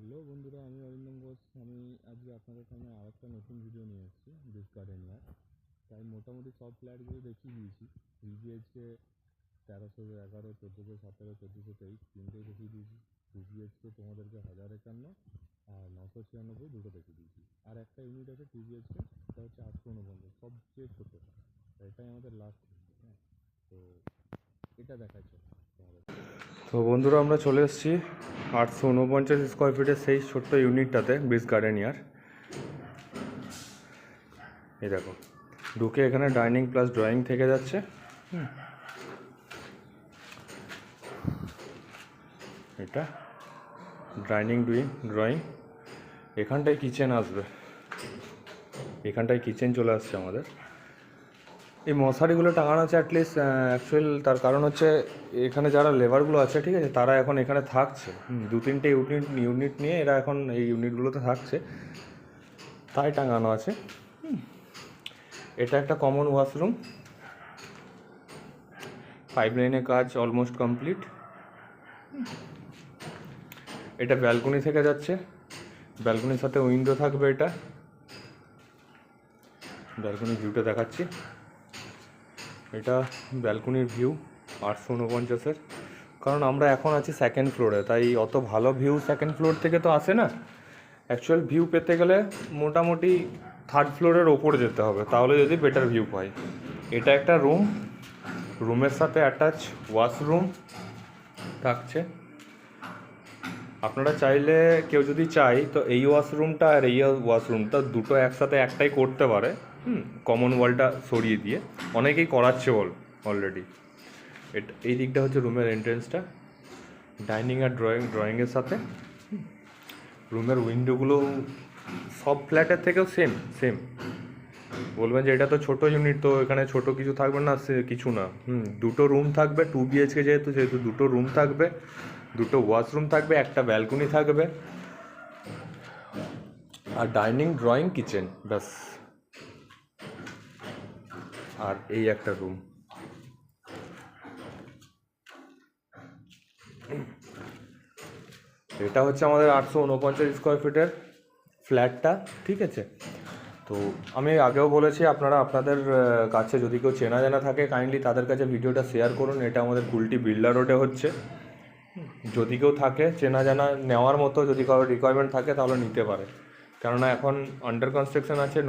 Hello বন্ধুরা, আমি অরিন্দম ঘোষ। আমি আজকে আপনাদের সামনে আরেকটা নতুন ভিডিও নিয়ে এসেছি বিচ গার্ডেনিয়ার। তাই মোটামুটি সব ফ্ল্যাটগুলো দেখিয়ে দিয়েছি। 3 BHK 1311, 1417, 1423 তিনটেই দেখিয়ে দিয়েছি। 2 BHK তোমাদেরকে 1051 আর 996 দুটো দেখিয়ে দিয়েছি। আর একটা ইউনিট আছে 2 BHK, সেটা হচ্ছে 849, সবচেয়ে ছোটো। এটাই আমাদের লাস্ট। হ্যাঁ, তো এটা দেখাচ্ছে তোমাদের। তো বন্ধুরা, আমরা চলে এসেছি 849 স্কোয়ার ফিটের সেই ছোট্ট ইউনিটটাতে বিচ গার্ডেনিয়ার। এই দেখো, ঢুকে এখানে ডাইনিং প্লাস ড্রয়িং থেকে যাচ্ছে। এটা ডাইনিং ড্রয়িং, এখানটায় কিচেন আসবে, এখানটায় কিচেন চলে আসছে আমাদের। এই মশারিগুলো টাঙানো আছে তার কারণ হচ্ছে এখানে যারা লেবারগুলো আছে, ঠিক আছে, তারা এখন এখানে থাকছে। 2-3টে ইউনিট নিয়ে এরা এখন এই ইউনিটগুলোতে থাকছে, তাই টাঙানো আছে। এটা একটা কমন ওয়াশরুম, পাইপলাইনের কাজ অলমোস্ট কমপ্লিট। এটা ব্যালকনি থেকে যাচ্ছে, ব্যালকনির সাথে উইন্ডো থাকবে। এটা ব্যালকনির ভিউটা দেখাচ্ছি। এটা ব্যালকনির ভিউ 849-এর। কারণ আমরা এখন আছি সেকেন্ড ফ্লোরে, তাই অত ভালো ভিউ সেকেন্ড ফ্লোর থেকে তো আসে না। অ্যাকচুয়াল ভিউ পেতে গেলে মোটামুটি থার্ড ফ্লোরের ওপরে যেতে হবে, তাহলে যদি বেটার ভিউ পাই। এটা একটা রুমের সাথে অ্যাটাচ ওয়াশরুম থাকছে। আপনারা চাইলে, কেউ যদি চাই তো এই ওয়াশরুমটা আর এই ওয়াশরুমটা দুটো একসাথে একটাই করতে পারে, কমন ওয়ালটা সরিয়ে দিয়ে। অনেকেই করাচ্ছে অলরেডি। এই দিকটা হচ্ছে রুমের এন্ট্রেন্সটা, ডাইনিং আর ড্রয়িংয়ের সাথে। রুমের উইন্ডোগুলো সব ফ্ল্যাটের থেকেও সেম। বলবেন যে এটা তো ছোটো ইউনিট, তো এখানে ছোটো কিছু থাকবে না, সে কিছু না। দুটো রুম থাকবে, 2 BHK যেহেতু দুটো রুম থাকবে, দুটো ওয়াশরুম থাকবে, একটা ব্যালকনি থাকবে, আর ডাইনিং ড্রয়িং কিচেন, ব্যাস। আর এই একটা রুম। এটা হচ্ছে আমাদের 849 স্কোয়ার ফিটের ফ্ল্যাটটা, ঠিক আছে। তো আমি আগেও বলেছি, আপনারা আপনাদের কাছে যদি কেউ চেনা জানা থাকে, কাইন্ডলি তাদের কাছে ভিডিওটা শেয়ার করুন। এটা আমাদের কুলটি বিল্ডার রোডে হচ্ছে। যদি কেউ থাকে চেনা জানা নেওয়ার মতো, যদি কারোর রিকোয়ারমেন্ট থাকে, তাহলে নিতে পারে। কেননা এখন আন্ডার কনস্ট্রাকশন আছে।